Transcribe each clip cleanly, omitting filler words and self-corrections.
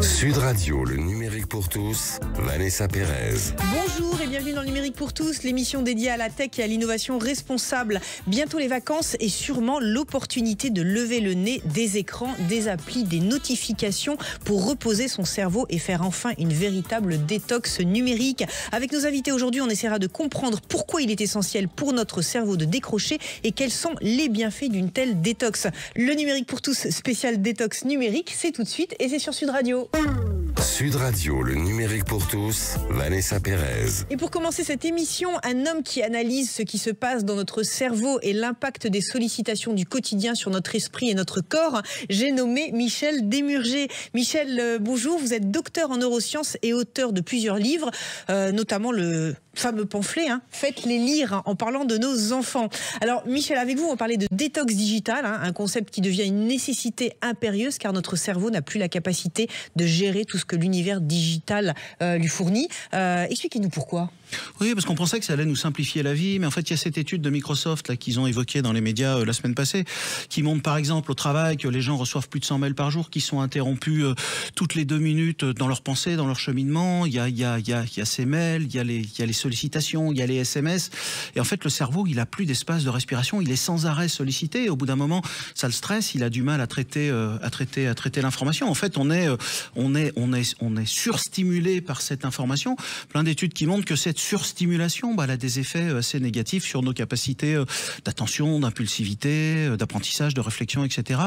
Sud Radio, le numérique pour tous, Vanessa Pérez. Bonjour et bienvenue dans le numérique pour tous, l'émission dédiée à la tech et à l'innovation responsable. Bientôt les vacances et sûrement l'opportunité de lever le nez des écrans, des applis, des notifications pour reposer son cerveau et faire enfin une véritable détox numérique. Avec nos invités aujourd'hui, on essaiera de comprendre pourquoi il est essentiel pour notre cerveau de décrocher et quels sont les bienfaits d'une telle détox. Le numérique pour tous spécial détox numérique, c'est tout de suite et c'est sur Sud Radio. Sud Radio, le numérique pour tous, Vanessa Pérez. Et pour commencer cette émission, un homme qui analyse ce qui se passe dans notre cerveau et l'impact des sollicitations du quotidien sur notre esprit et notre corps, j'ai nommé Michel Desmurger. Michel, bonjour, vous êtes docteur en neurosciences et auteur de plusieurs livres, notamment le fameux pamphlet, Faites-les lire, en parlant de nos enfants. Alors Michel, avec vous, on parlait de détox digital, un concept qui devient une nécessité impérieuse car notre cerveau n'a plus la capacité de gérer tout ce que l'univers digital lui fournit. Expliquez-nous pourquoi. Oui, parce qu'on pensait que ça allait nous simplifier la vie, mais en fait, il y a cette étude de Microsoft là qu'ils ont évoquée dans les médias la semaine passée, qui montre par exemple au travail que les gens reçoivent plus de 100 mails par jour, qui sont interrompus toutes les 2 minutes dans leur pensée, dans leur cheminement. Il y a ces mails, il y a les sollicitations, il y a les SMS, et en fait, le cerveau, il a plus d'espace de respiration, il est sans arrêt sollicité. Et au bout d'un moment, ça le stresse, il a du mal à traiter l'information. En fait, on est surstimulé par cette information. Plein d'études qui montrent que cette surstimulation, elle a des effets assez négatifs sur nos capacités d'attention, d'impulsivité, d'apprentissage, de réflexion, etc.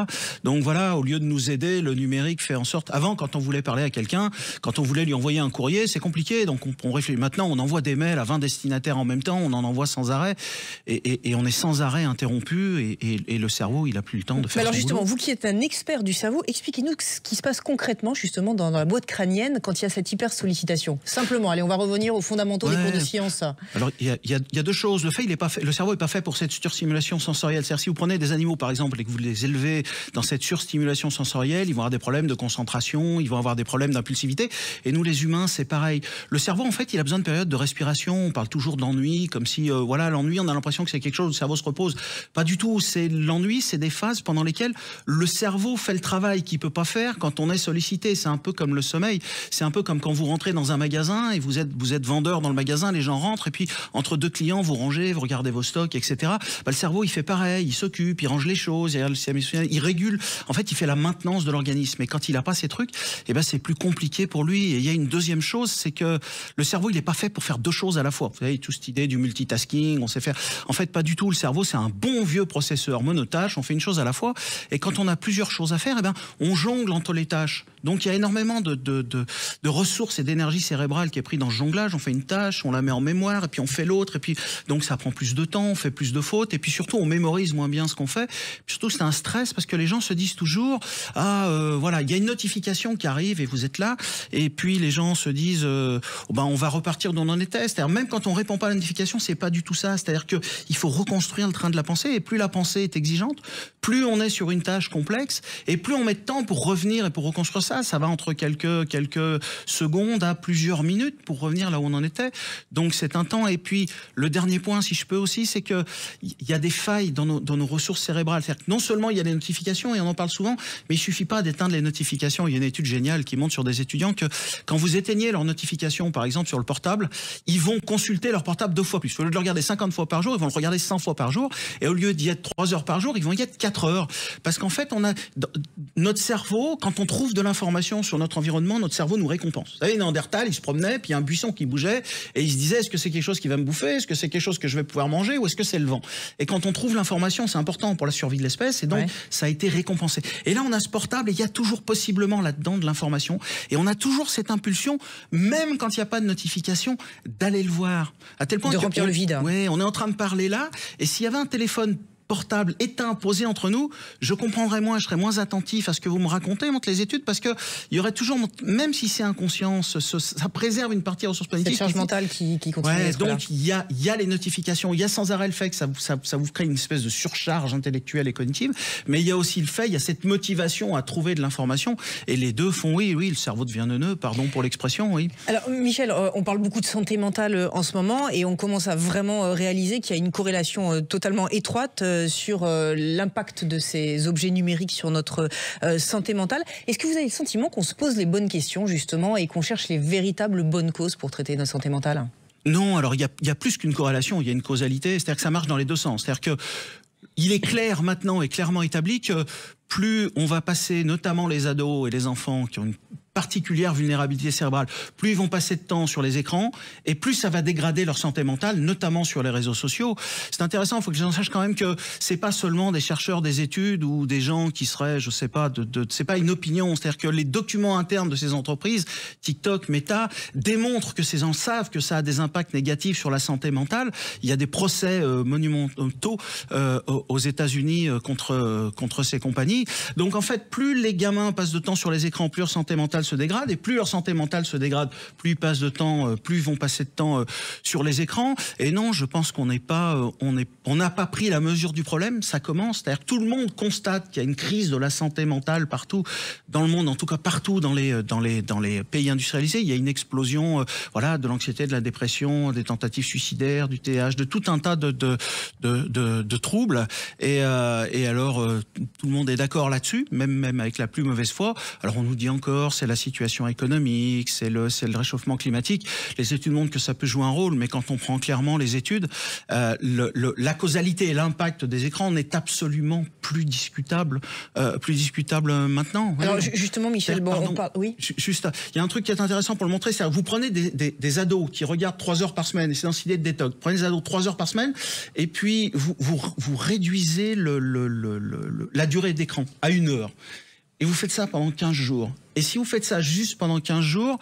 Donc voilà, au lieu de nous aider, le numérique fait en sorte... Avant, quand on voulait parler à quelqu'un, quand on voulait lui envoyer un courrier, c'est compliqué, donc on réfléchit. Maintenant, on envoie des mails à 20 destinataires en même temps, on en envoie sans arrêt, et on est sans arrêt interrompu, et le cerveau, il a plus le temps de faire alors son justement, boulot. vous qui êtes un expert du cerveau, expliquez-nous ce qui se passe concrètement, justement, dans la boîte crânienne, quand il y a cette hyper-sollicitation. Simplement, allez, on va revenir aux fondamentaux des cours de sciences. Alors, il y a deux choses. Le cerveau n'est pas fait pour cette surstimulation sensorielle. C'est-à-dire, si vous prenez des animaux, par exemple, et que vous les élevez dans cette surstimulation sensorielle, ils vont avoir des problèmes de concentration, ils vont avoir des problèmes d'impulsivité. Et nous, les humains, c'est pareil. Le cerveau, en fait, il a besoin de périodes de respiration. On parle toujours d'ennui, comme si, l'ennui, on a l'impression que c'est quelque chose où le cerveau se repose. Pas du tout. L'ennui, c'est des phases pendant lesquelles le cerveau fait le travail qu'il peut pas faire quand on est sollicité. C'est un peu comme le sommeil. C'est un peu comme quand vous rentrez dans un magasin et vous êtes vendeur dans le magasin, les gens rentrent et puis entre 2 clients, vous rangez, vous regardez vos stocks, etc. Le cerveau, il fait pareil, il s'occupe, il range les choses, il régule. En fait, il fait la maintenance de l'organisme. Et quand il n'a pas ces trucs, c'est plus compliqué pour lui. Et il y a une deuxième chose, c'est que le cerveau, il n'est pas fait pour faire 2 choses à la fois. Vous savez, toute cette idée du multitasking, on sait faire. En fait, pas du tout. Le cerveau, c'est un bon vieux processeur monotâche. On fait une chose à la fois. Et quand on a plusieurs choses à faire, on jongle entre les tâches. Donc, il y a énormément de ressources et d'énergie cérébrale qui est pris dans ce jonglage. On fait une tâche, on la met en mémoire, et puis on fait l'autre, et puis donc ça prend plus de temps, on fait plus de fautes, et puis surtout on mémorise moins bien ce qu'on fait. Puis surtout c'est un stress parce que les gens se disent toujours il y a une notification qui arrive et vous êtes là, et puis les gens se disent on va repartir d'où on en était. C'est-à-dire même quand on répond pas à la notification, c'est pas du tout ça. C'est-à-dire que il faut reconstruire le train de la pensée, et plus la pensée est exigeante, plus on est sur une tâche complexe, et plus on met de temps pour revenir et pour reconstruire ça. Ça va entre quelques secondes à plusieurs minutes pour revenir là où on en était. Donc c'est un temps. Et puis le dernier point, si je peux aussi, c'est que il y a des failles dans nos ressources cérébrales. C'est-à-dire que non seulement il y a les notifications, et on en parle souvent, mais il suffit pas d'éteindre les notifications. Il y a une étude géniale qui montre sur des étudiants que quand vous éteignez leurs notifications, par exemple sur le portable, ils vont consulter leur portable 2 fois plus. Au lieu de le regarder 50 fois par jour, ils vont le regarder 100 fois par jour. Et au lieu d'y être 3 heures par jour, ils vont y être 4 heures. Parce qu'en fait, notre cerveau, quand on trouve de l'information sur notre environnement, notre cerveau nous récompense. Vous savez, Néandertal, il se promenait, puis il y a un buisson qui bougeait, et il se disait, est-ce que c'est quelque chose qui va me bouffer? Est-ce que c'est quelque chose que je vais pouvoir manger? Ou est-ce que c'est le vent? Et quand on trouve l'information, c'est important pour la survie de l'espèce, et donc ça a été récompensé. Et là, on a ce portable, et il y a toujours possiblement là-dedans de l'information, et on a toujours cette impulsion, même quand il n'y a pas de notification, d'aller le voir. À tel point de remplir le vide. Ouais, on est en train de parler là, et s'il y avait un téléphone portable éteint posé entre nous, je comprendrais moins, je serais moins attentif à ce que vous me racontez, montrent les études, parce que il y aurait toujours, même si c'est inconscient, ça préserve une partie des ressources cognitives. C'est la charge mentale qui continue. Ouais, donc il y a les notifications, il y a sans arrêt le fait que ça vous crée une espèce de surcharge intellectuelle et cognitive, mais il y a aussi le fait, il y a cette motivation à trouver de l'information, et les deux font oui, le cerveau devient neuneux, pardon pour l'expression, oui. Alors Michel, on parle beaucoup de santé mentale en ce moment, et on commence à vraiment réaliser qu'il y a une corrélation totalement étroite sur l'impact de ces objets numériques sur notre santé mentale. Est-ce que vous avez le sentiment qu'on se pose les bonnes questions justement et qu'on cherche les véritables bonnes causes pour traiter notre santé mentale? Non, alors il y a plus qu'une corrélation, il y a une causalité, c'est-à-dire que ça marche dans les deux sens. C'est-à-dire que il est clair maintenant et clairement établi que plus on va passer, notamment les ados et les enfants qui ont une particulière vulnérabilité cérébrale, plus ils vont passer de temps sur les écrans et plus ça va dégrader leur santé mentale, notamment sur les réseaux sociaux. C'est intéressant, il faut que les gens sachent quand même que c'est pas seulement des chercheurs des études ou des gens qui seraient, je sais pas, c'est pas une opinion, c'est-à-dire que les documents internes de ces entreprises, TikTok, Meta, démontrent que ces gens savent que ça a des impacts négatifs sur la santé mentale. Il y a des procès monumentaux aux États-Unis contre ces compagnies. Donc en fait, plus les gamins passent de temps sur les écrans, plus leur santé mentale se dégrade, et plus leur santé mentale se dégrade, plus ils passent de temps, plus ils vont passer de temps sur les écrans. Et non, je pense qu'on n'a pas pris la mesure du problème. Ça commence, c'est-à-dire que tout le monde constate qu'il y a une crise de la santé mentale partout dans le monde, en tout cas partout dans les pays industrialisés. Il y a une explosion, voilà, de l'anxiété, de la dépression, des tentatives suicidaires, du TDAH, de tout un tas de troubles. Et alors, tout le monde est d'accord là-dessus, même avec la plus mauvaise foi. Alors on nous dit encore, c'est la situation économique, c'est le réchauffement climatique. Les études montrent que ça peut jouer un rôle, mais quand on prend clairement les études, la causalité et l'impact des écrans n'est absolument plus discutable maintenant. Alors justement, Michel, on parle... Oui. Juste, il y a un truc qui est intéressant pour le montrer, c'est que vous prenez des ados qui regardent 3 heures par semaine, et c'est dans cette idée de détox. Prenez des ados 3 heures par semaine, et puis vous réduisez la durée d'écran à 1 heure. Et vous faites ça pendant 15 jours. Et si vous faites ça juste pendant 15 jours,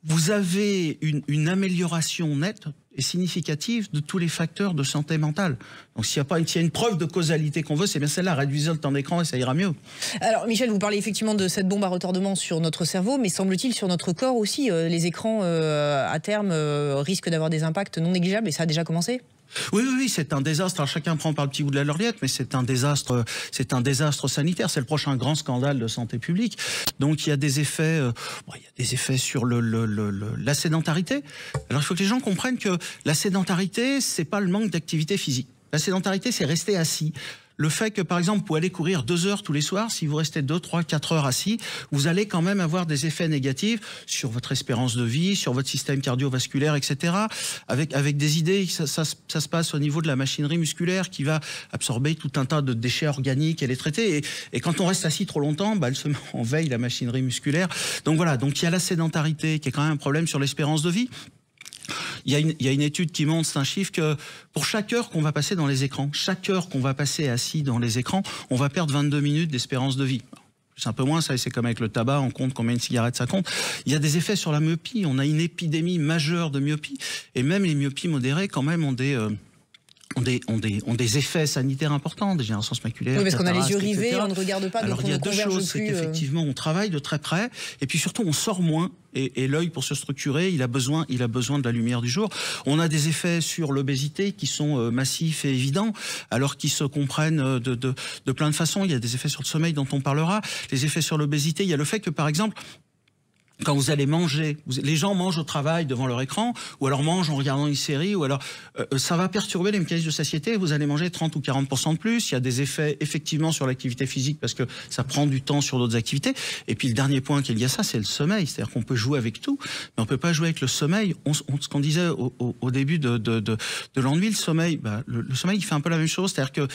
vous avez une amélioration nette et significative de tous les facteurs de santé mentale. Donc s'il y a une preuve de causalité qu'on veut, c'est bien celle-là, réduisez le temps d'écran et ça ira mieux. Alors Michel, vous parlez effectivement de cette bombe à retardement sur notre cerveau, mais semble-t-il sur notre corps aussi. Les écrans, à terme, risquent d'avoir des impacts non négligeables, et ça a déjà commencé? Oui, c'est un désastre. Alors, chacun prend par le petit bout de la lorgnette, mais c'est un désastre sanitaire. C'est le prochain grand scandale de santé publique. Donc, il y a des effets, sur la sédentarité. Alors, il faut que les gens comprennent que la sédentarité, c'est pas le manque d'activité physique. La sédentarité, c'est rester assis. Le fait que, par exemple, vous allez courir 2 heures tous les soirs, si vous restez 2, 3, 4 heures assis, vous allez quand même avoir des effets négatifs sur votre espérance de vie, sur votre système cardiovasculaire, etc. Avec des idées, ça se passe au niveau de la machinerie musculaire qui va absorber tout un tas de déchets organiques et les traiter. Et quand on reste assis trop longtemps, elle se met en veille, la machinerie musculaire. Donc voilà, donc il y a la sédentarité qui est quand même un problème sur l'espérance de vie. Il y a une étude qui montre, c'est un chiffre, que pour chaque heure qu'on va passer dans les écrans, chaque heure qu'on va passer assis dans les écrans, on va perdre 22 minutes d'espérance de vie. C'est un peu moins, ça, c'est comme avec le tabac, on compte combien de cigarettes ça compte. Il y a des effets sur la myopie, on a une épidémie majeure de myopie, et même les myopies modérées quand même ont des effets sanitaires importants, des dégénérescences maculaires. Oui, parce qu'on a les yeux rivés, on ne regarde pas, alors, donc on ne converge plus. Il y a 2 choses, c'est qu'effectivement, on travaille de très près, et puis surtout, on sort moins, et l'œil, pour se structurer, il a besoin de la lumière du jour. On a des effets sur l'obésité qui sont massifs et évidents, alors qu'ils se comprennent de plein de façons. Il y a des effets sur le sommeil dont on parlera. Les effets sur l'obésité, il y a le fait que, par exemple, quand vous allez manger, les gens mangent au travail devant leur écran, ou alors mangent en regardant une série, ou alors ça va perturber les mécanismes de satiété, vous allez manger 30 ou 40% de plus, il y a des effets effectivement sur l'activité physique parce que ça prend du temps sur d'autres activités, et puis le dernier point qui est lié à ça, c'est le sommeil, c'est-à-dire qu'on peut jouer avec tout, mais on peut pas jouer avec le sommeil. Ce qu'on disait au début de l'ennui, le sommeil, le sommeil il fait un peu la même chose, c'est-à-dire que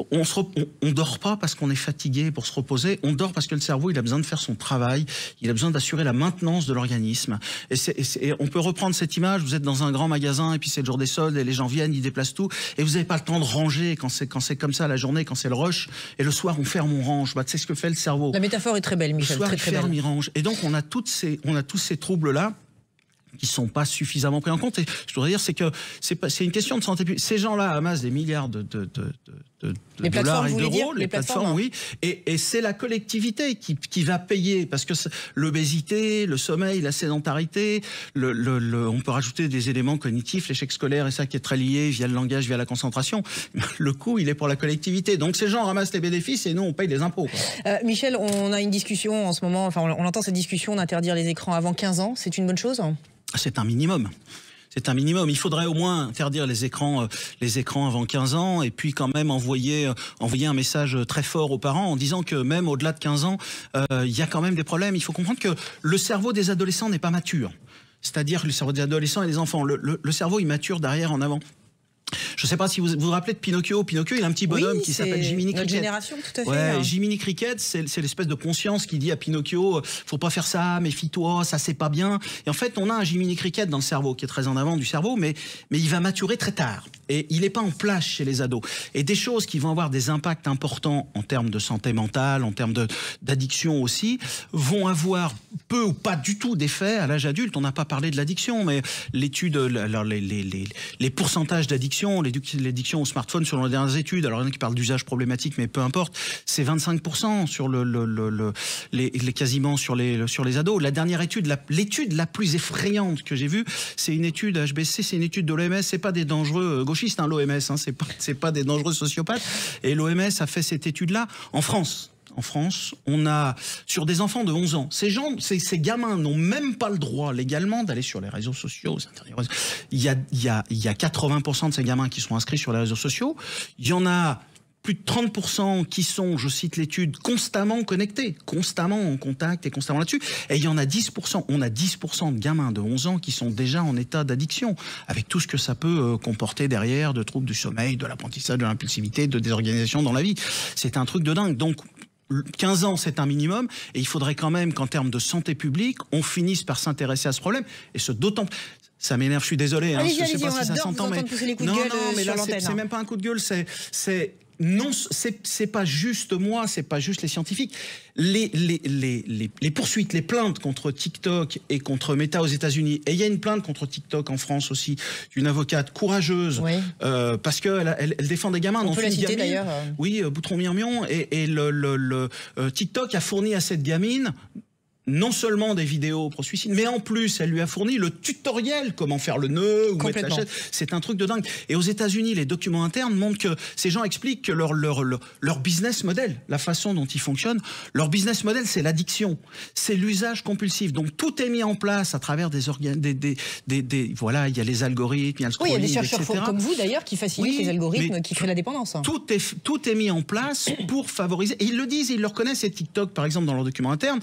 on dort pas parce qu'on est fatigué pour se reposer, on dort parce que le cerveau il a besoin de faire son travail, il a besoin d'assurer la maintenance de l'organisme. Et on peut reprendre cette image, vous êtes dans un grand magasin et puis c'est le jour des soldes et les gens viennent, ils déplacent tout et vous n'avez pas le temps de ranger quand c'est comme ça la journée, quand c'est le rush, et le soir on ferme, on range. C'est ce que fait le cerveau. La métaphore est très belle, Michel. Le soir très il ferme, belle. il range. Et donc on a tous ces troubles-là qui sont pas suffisamment pris en compte. Et je voudrais dire, c'est que c'est une question de santé publique. Ces gens-là amassent des milliards de dollars et d'euros, les plateformes, oui. Et c'est la collectivité qui va payer, parce que l'obésité, le sommeil, la sédentarité, on peut rajouter des éléments cognitifs, l'échec scolaire et ça qui est très lié via le langage, via la concentration. Le coût, il est pour la collectivité. Donc ces gens ramassent les bénéfices et nous, on paye les impôts. Michel, on a une discussion en ce moment, enfin on entend cette discussion d'interdire les écrans avant 15 ans. C'est une bonne chose ? C'est un minimum. C'est un minimum. Il faudrait au moins interdire les écrans avant 15 ans et puis quand même envoyer un message très fort aux parents en disant que même au-delà de 15 ans, il y a quand même des problèmes. Il faut comprendre que le cerveau des adolescents n'est pas mature. C'est-à-dire le cerveau des adolescents et des enfants. Le cerveau, il mature derrière, en avant. Je ne sais pas si vous vous rappelez de Pinocchio. Pinocchio, il a un petit bonhomme qui s'appelle Jiminy Cricket. Notre génération, tout à fait. Ouais, Jiminy Cricket, c'est l'espèce de conscience qui dit à Pinocchio, faut pas faire ça, méfie-toi, ça c'est pas bien. Et en fait, on a un Jiminy Cricket dans le cerveau qui est très en avant du cerveau, mais il va maturer très tard. Et il n'est pas en place chez les ados. Et des choses qui vont avoir des impacts importants en termes de santé mentale, en termes d'addiction aussi, vont avoir peu ou pas du tout d'effet à l'âge adulte. On n'a pas parlé de l'addiction, mais l'étude, les pourcentages d'addiction, l'addiction au smartphone selon les dernières études, alors il y en a qui parlent d'usage problématique, mais peu importe, c'est 25% sur quasiment sur les ados. La dernière étude, l'étude la plus effrayante que j'ai vue, c'est une étude HBC, c'est une étude de l'OMS, c'est pas des dangereux gauchistes, hein, l'OMS, hein, c'est pas des dangereux sociopathes, et l'OMS a fait cette étude-là en France. En France, on a, sur des enfants de 11 ans, ces gamins n'ont même pas le droit légalement d'aller sur les réseaux sociaux. Il y a 80% de ces gamins qui sont inscrits sur les réseaux sociaux. Il y en a plus de 30% qui sont, je cite l'étude, constamment connectés, constamment en contact et constamment là-dessus. Et il y en a 10%, on a 10% de gamins de 11 ans qui sont déjà en état d'addiction, avec tout ce que ça peut comporter derrière, de troubles du sommeil, de l'apprentissage, de l'impulsivité, de désorganisation dans la vie. C'est un truc de dingue. Donc, 15 ans, c'est un minimum, et il faudrait quand même qu'en termes de santé publique, on finisse par s'intéresser à ce problème, et ce d'autant... Ça m'énerve, je suis désolé, hein, je sais pas si ça s'entend, mais... Non, mais là, c'est même pas un coup de gueule, non, c'est pas juste moi, c'est pas juste les scientifiques. Les poursuites, les plaintes contre TikTok et contre Meta aux États-Unis, et il y a une plainte contre TikTok en France aussi, d'une avocate courageuse, oui. Parce qu'elle défend des gamins. On peut la citer d'ailleurs. Oui, Boutron-Mirmion, et TikTok a fourni à cette gamine non seulement des vidéos pro-suicide, mais en plus, elle lui a fourni le tutoriel comment faire le nœud ou mettre la chaise. C'est un truc de dingue. Et aux États-Unis, les documents internes montrent que ces gens expliquent que leur business model, la façon dont ils fonctionnent, leur business model, c'est l'addiction, c'est l'usage compulsif. Donc tout est mis en place à travers des organes, voilà, il y a les algorithmes, il y a le scrolling, il y a des chercheurs etc. comme vous d'ailleurs qui facilitent les algorithmes qui créent la dépendance. Tout est mis en place pour favoriser. Et ils le disent, ils le reconnaissent. Et TikTok, par exemple, dans leur document interne,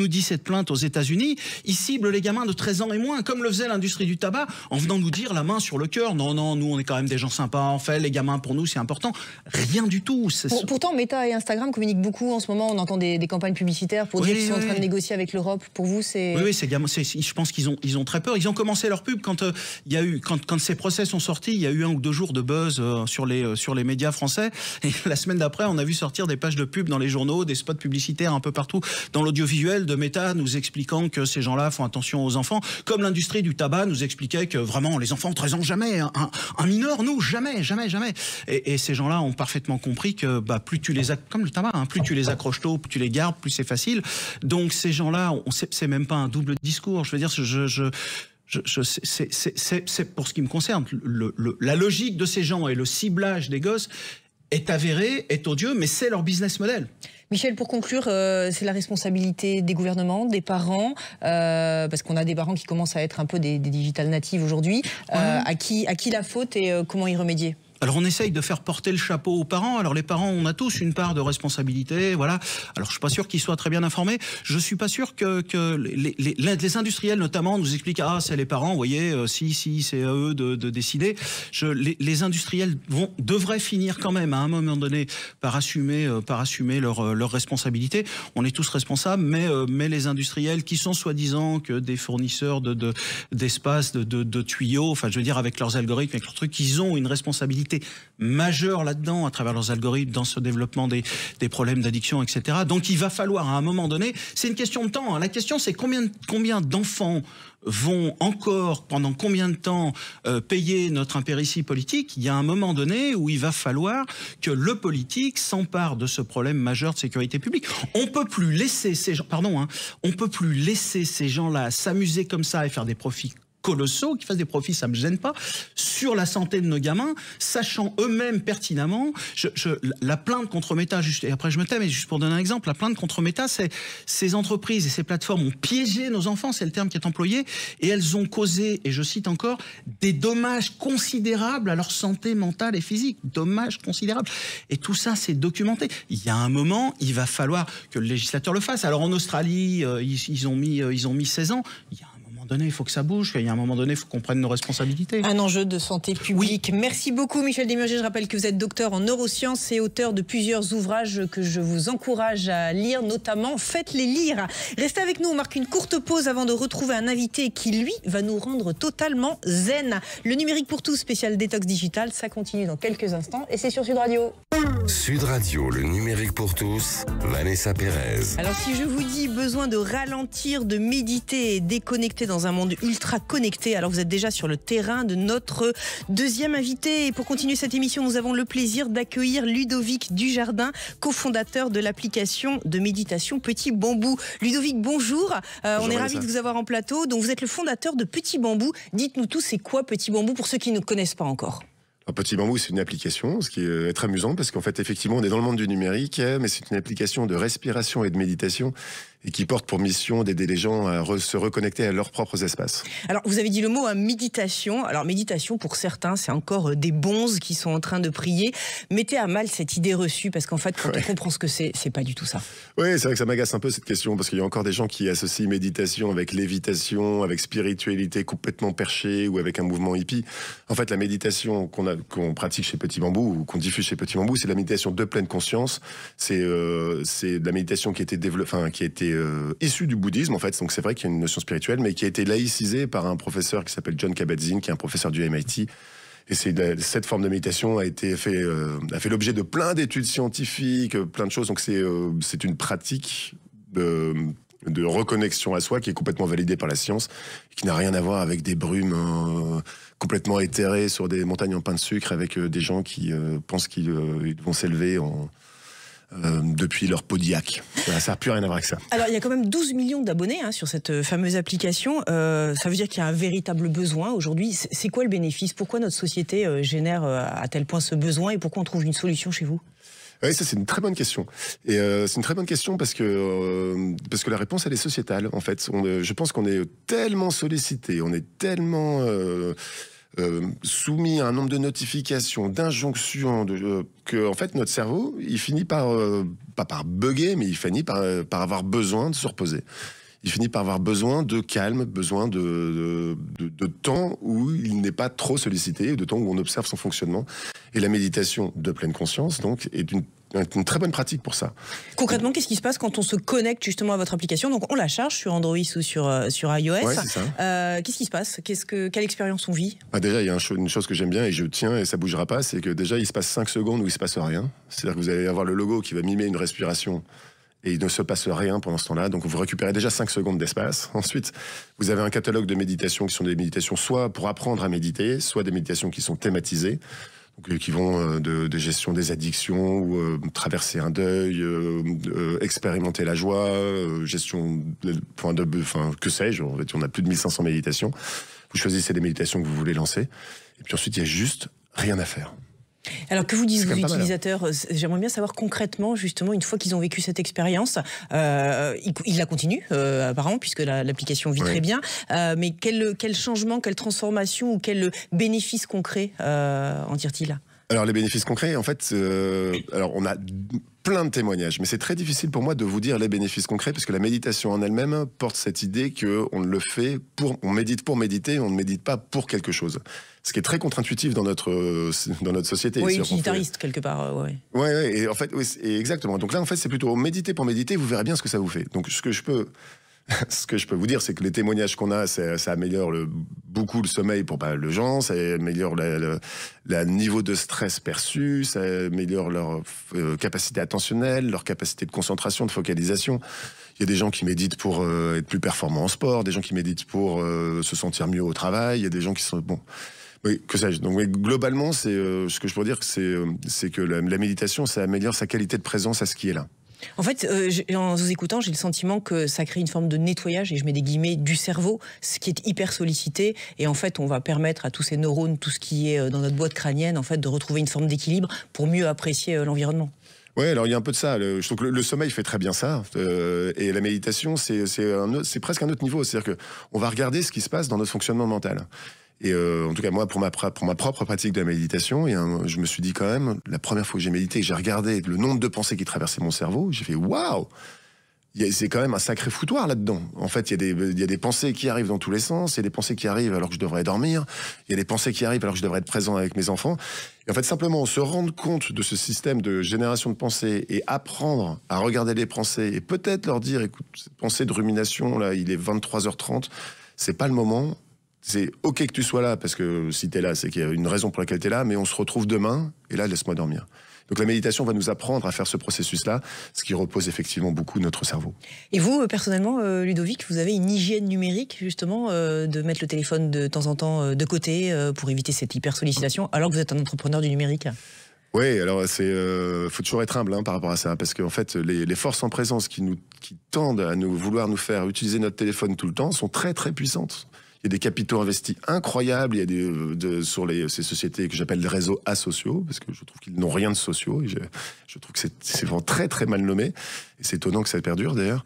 nous dit cette plainte aux États-Unis, ils ciblent les gamins de 13 ans et moins, comme le faisait l'industrie du tabac, en venant nous dire la main sur le cœur, non, nous on est quand même des gens sympas, en fait, les gamins pour nous c'est important. Rien du tout. Pourtant, Meta et Instagram communiquent beaucoup en ce moment, on entend des campagnes publicitaires pour dire qu'ils sont en train de négocier avec l'Europe. Pour vous, c'est... Oui, ces gamins, je pense qu'ils ont très peur. Ils ont commencé leur pub quand ces procès sont sortis, il y a eu 1 ou 2 jours de buzz sur les médias français, et la semaine d'après, on a vu sortir des pages de pub dans les journaux, des spots publicitaires un peu partout dans l'audiovisuel de Meta nous expliquant que ces gens-là font attention aux enfants, comme l'industrie du tabac nous expliquait que vraiment les enfants 13 ans jamais, un mineur nous jamais. Et ces gens-là ont parfaitement compris que plus tu les comme le tabac, plus tu les accroches tôt, plus tu les gardes, plus c'est facile. Donc ces gens-là, c'est même pas un double discours. Je veux dire, c'est pour ce qui me concerne, la logique de ces gens et le ciblage des gosses est avéré, est odieux, mais c'est leur business model. Michel, pour conclure, c'est la responsabilité des gouvernements, des parents, parce qu'on a des parents qui commencent à être un peu des digital natives aujourd'hui. À qui la faute et comment y remédier ? Alors on essaye de faire porter le chapeau aux parents. Alors les parents, on a tous une part de responsabilité, voilà. Alors je suis pas sûr qu'ils soient très bien informés. Je suis pas sûr que les industriels notamment nous expliquent c'est les parents, vous voyez, si c'est à eux de décider. Les industriels devraient finir quand même à un moment donné par assumer leur responsabilité. On est tous responsables, mais les industriels qui sont soi-disant que des fournisseurs d'espace, de tuyaux, enfin je veux dire avec leurs algorithmes, avec leurs trucs, ils ont une responsabilité majeure là-dedans, à travers leurs algorithmes, dans ce développement des problèmes d'addiction, etc. Donc il va falloir, à un moment donné, c'est une question de temps. La question, c'est combien d'enfants vont encore, pendant combien de temps, payer notre impéritie politique? Il y a un moment donné où il va falloir que le politique s'empare de ce problème majeur de sécurité publique. On peut plus laisser ces gens, on peut plus laisser ces gens-là s'amuser comme ça et faire des profits colossaux, qui fassent des profits, ça me gêne pas, sur la santé de nos gamins, sachant eux-mêmes pertinemment, la plainte contre Meta, et après je me tais, mais juste pour donner un exemple, la plainte contre Meta, c'est ces entreprises et ces plateformes ont piégé nos enfants, c'est le terme qui est employé, et elles ont causé, et je cite encore, des dommages considérables à leur santé mentale et physique, dommages considérables. Et tout ça, c'est documenté. Il y a un moment, il va falloir que le législateur le fasse. Alors en Australie, ils ont mis 16 ans. Il y a un moment donné, il faut que ça bouge. Il y a un moment donné, il faut qu'on prenne nos responsabilités. Un enjeu de santé publique. Oui. Merci beaucoup, Michel Desmurger. Je rappelle que vous êtes docteur en neurosciences et auteur de plusieurs ouvrages que je vous encourage à lire, notamment Faites-les lire. Restez avec nous, on marque une courte pause avant de retrouver un invité qui, lui, va nous rendre totalement zen. Le numérique pour tous, spécial détox digital, ça continue dans quelques instants et c'est sur Sud Radio. Sud Radio, le numérique pour tous, Vanessa Pérez. Alors si je vous dis besoin de ralentir, de méditer et déconnecter dans un monde ultra connecté, alors vous êtes déjà sur le terrain de notre deuxième invité. Et pour continuer cette émission, nous avons le plaisir d'accueillir Ludovic Dujardin, cofondateur de l'application de méditation Petit Bambou. Ludovic, bonjour. On est ravis de vous avoir en plateau. Donc vous êtes le fondateur de Petit Bambou. Dites-nous tous, c'est quoi Petit Bambou pour ceux qui ne connaissent pas encore? Petit Bambou, c'est une application, ce qui est très amusant parce qu'en fait, effectivement, on est dans le monde du numérique, mais c'est une application de respiration et de méditation et qui porte pour mission d'aider les gens à se reconnecter à leurs propres espaces. Alors, vous avez dit le mot méditation. Alors, méditation, pour certains, c'est encore des bonzes qui sont en train de prier. Mettez à mal cette idée reçue parce qu'en fait, quand on comprend ce que c'est pas du tout ça. Oui, c'est vrai que ça m'agace un peu cette question parce qu'il y a encore des gens qui associent méditation avec lévitation, avec spiritualité complètement perchée ou avec un mouvement hippie. En fait, la méditation qu'on pratique chez Petit Bambou ou qu'on diffuse chez Petit Bambou, c'est la méditation de pleine conscience. C'est de la méditation qui a été issue du bouddhisme en fait. Donc c'est vrai qu'il y a une notion spirituelle, mais qui a été laïcisée par un professeur qui s'appelle Jon Kabat-Zinn, qui est un professeur du MIT. Et cette forme de méditation a fait l'objet de plein d'études scientifiques, plein de choses. Donc c'est une pratique de reconnexion à soi qui est complètement validée par la science, qui n'a rien à voir avec des brumes complètement éthérées sur des montagnes en pain de sucre avec des gens qui pensent qu'ils vont s'élever depuis leur podiaque. Ça n'a plus rien à voir avec ça. Alors, il y a quand même 12 millions d'abonnés sur cette fameuse application. Ça veut dire qu'il y a un véritable besoin aujourd'hui. C'est quoi le bénéfice? Pourquoi notre société génère à tel point ce besoin et pourquoi on trouve une solution chez vous? Oui, ça c'est une très bonne question. Et c'est une très bonne question parce que la réponse elle est sociétale. En fait, je pense qu'on est tellement sollicité, on est tellement soumis à un nombre de notifications, d'injonctions, que en fait notre cerveau, il finit par pas par bugger, mais il finit par avoir besoin de se reposer. Il finit par avoir besoin de calme, besoin de temps où il n'est pas trop sollicité, de temps où on observe son fonctionnement. Et la méditation de pleine conscience, donc, est une très bonne pratique pour ça. Concrètement, qu'est-ce qui se passe quand on se connecte justement à votre application? Donc, on la charge sur Android ou sur iOS. Ouais, c'est ça. Qu'est-ce qui se passe? Quelle expérience on vit? Déjà, il y a une chose que j'aime bien et je tiens et ça bougera pas, c'est que déjà, il se passe 5 secondes où il se passe rien. C'est-à-dire que vous allez avoir le logo qui va mimer une respiration et il ne se passe rien pendant ce temps-là. Donc, vous récupérez déjà 5 secondes d'espace. Ensuite, vous avez un catalogue de méditations qui sont des méditations soit pour apprendre à méditer, soit des méditations qui sont thématisées, donc, qui vont de gestion des addictions, ou traverser un deuil, expérimenter la joie, gestion que sais-je. En fait, on a plus de 1500 méditations. Vous choisissez les méditations que vous voulez lancer. Et puis ensuite, il y a juste rien à faire. Alors que vous disent vos utilisateurs, j'aimerais bien savoir concrètement, justement, une fois qu'ils ont vécu cette expérience, ils la continuent apparemment, puisque l'application vit très bien, mais quel changement, quelle transformation ou quel bénéfice concret en tire-t-il? Alors les bénéfices concrets, en fait, alors on a plein de témoignages, mais c'est très difficile pour moi de vous dire les bénéfices concrets, parce que la méditation en elle-même porte cette idée qu'on le fait on médite pour méditer, on ne médite pas pour quelque chose. Ce qui est très contre-intuitif dans notre société. Oui, utilitariste quelque part, ouais. Ouais, et en fait, exactement. Donc là, en fait, c'est plutôt méditer pour méditer, vous verrez bien ce que ça vous fait. Donc ce que je peux vous dire, c'est que les témoignages qu'on a, ça améliore beaucoup le sommeil pour pas mal de gens, ça améliore le niveau de stress perçu, ça améliore leur capacité attentionnelle, leur capacité de concentration, de focalisation. Il y a des gens qui méditent pour être plus performants en sport, des gens qui méditent pour se sentir mieux au travail, il y a des gens qui sont... Bon, oui, que sais-je. Donc, globalement, ce que je pourrais dire, c'est que la méditation, ça améliore sa qualité de présence à ce qui est là. En fait, en vous écoutant, j'ai le sentiment que ça crée une forme de nettoyage, et je mets des guillemets, du cerveau, ce qui est hyper sollicité. Et en fait, on va permettre à tous ces neurones, tout ce qui est dans notre boîte crânienne, en fait, de retrouver une forme d'équilibre pour mieux apprécier l'environnement. Ouais, alors il y a un peu de ça. Je trouve que le sommeil fait très bien ça. Et la méditation, c'est presque un autre niveau. C'est-à-dire qu'on va regarder ce qui se passe dans notre fonctionnement mental. Et en tout cas, moi, pour ma propre pratique de la méditation, je me suis dit quand même, la première fois que j'ai médité, que j'ai regardé le nombre de pensées qui traversaient mon cerveau, j'ai fait waouh! C'est quand même un sacré foutoir là-dedans. En fait, il y a des pensées qui arrivent dans tous les sens, il y a des pensées qui arrivent alors que je devrais dormir, il y a des pensées qui arrivent alors que je devrais être présent avec mes enfants. Et en fait, simplement se rendre compte de ce système de génération de pensées et apprendre à regarder les pensées et peut-être leur dire, écoute, cette pensée de rumination, là, il est 23h30, c'est pas le moment. C'est OK que tu sois là, parce que si tu es là, c'est qu'il y a une raison pour laquelle tu es là, mais on se retrouve demain, et là, laisse-moi dormir. Donc la méditation va nous apprendre à faire ce processus-là, ce qui repose effectivement beaucoup notre cerveau. Et vous, personnellement, Ludovic, vous avez une hygiène numérique, justement, de mettre le téléphone de temps en temps de côté pour éviter cette hyper-sollicitation, alors que vous êtes un entrepreneur du numérique? Oui, alors faut toujours être humble par rapport à ça, parce qu'en fait, les forces en présence qui tendent à vouloir nous faire utiliser notre téléphone tout le temps sont très très puissantes. Il y a des capitaux investis incroyables, il y a sur ces sociétés que j'appelle les réseaux asociaux, parce que je trouve qu'ils n'ont rien de sociaux, et je trouve que c'est vraiment très très mal nommé, et c'est étonnant que ça perdure d'ailleurs.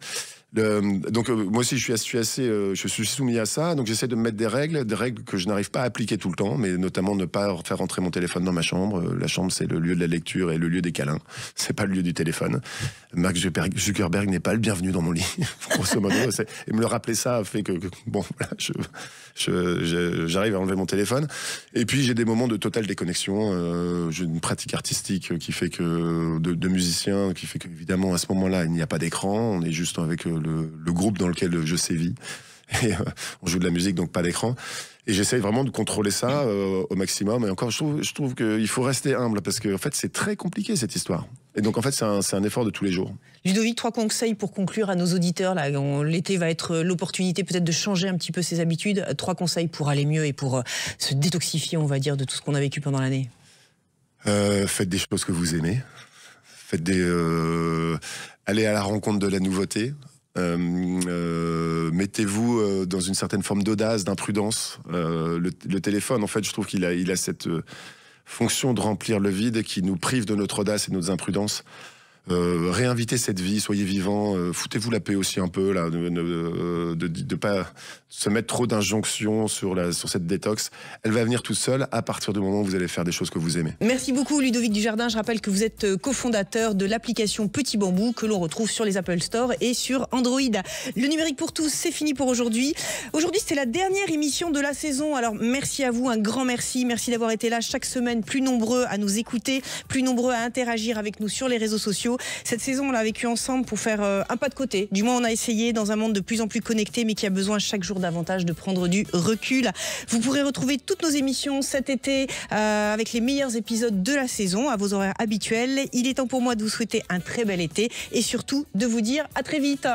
Donc moi aussi je suis soumis à ça, donc j'essaie de me mettre des règles que je n'arrive pas à appliquer tout le temps, mais notamment ne pas faire rentrer mon téléphone dans ma chambre. La chambre, c'est le lieu de la lecture et le lieu des câlins, c'est pas le lieu du téléphone. Mark Zuckerberg n'est pas le bienvenu dans mon lit, grosso modo. Et me le rappeler ça fait que bon, voilà, j'arrive à enlever mon téléphone. Et puis j'ai des moments de totale déconnexion. J'ai une pratique artistique qui fait que de musicien, qui fait qu'évidemment à ce moment-là il n'y a pas d'écran, on est juste avec le groupe dans lequel je sévis. Et on joue de la musique, donc pas d'écran. Et j'essaye vraiment de contrôler ça au maximum. Et encore, je trouve qu'il faut rester humble, parce que en fait, c'est très compliqué cette histoire. Et donc en fait, c'est un effort de tous les jours. Ludovic, 3 conseils pour conclure à nos auditeurs. L'été va être l'opportunité peut-être de changer un petit peu ses habitudes. 3 conseils pour aller mieux et pour se détoxifier, on va dire, de tout ce qu'on a vécu pendant l'année. Faites des choses que vous aimez. Allez à la rencontre de la nouveauté. Mettez-vous dans une certaine forme d'audace, d'imprudence. Le téléphone, en fait, je trouve qu'il a cette fonction de remplir le vide qui nous prive de notre audace et de notre imprudence. Réinvitez cette vie, soyez vivants, foutez-vous la paix aussi un peu, là, de pas se mettre trop d'injonctions sur cette détox. Elle va venir toute seule à partir du moment où vous allez faire des choses que vous aimez. Merci beaucoup Ludovic Dujardin. Je rappelle que vous êtes cofondateur de l'application Petit Bambou que l'on retrouve sur les Apple Store et sur Android. Le numérique pour tous, c'est fini pour aujourd'hui. Aujourd'hui, c'était la dernière émission de la saison. Alors merci à vous, un grand merci. Merci d'avoir été là chaque semaine, plus nombreux à nous écouter, plus nombreux à interagir avec nous sur les réseaux sociaux. Cette saison, on l'a vécu ensemble pour faire un pas de côté. Du moins, on a essayé dans un monde de plus en plus connecté, mais qui a besoin chaque jour davantage de prendre du recul. Vous pourrez retrouver toutes nos émissions cet été avec les meilleurs épisodes de la saison à vos horaires habituels. Il est temps pour moi de vous souhaiter un très bel été et surtout de vous dire à très vite.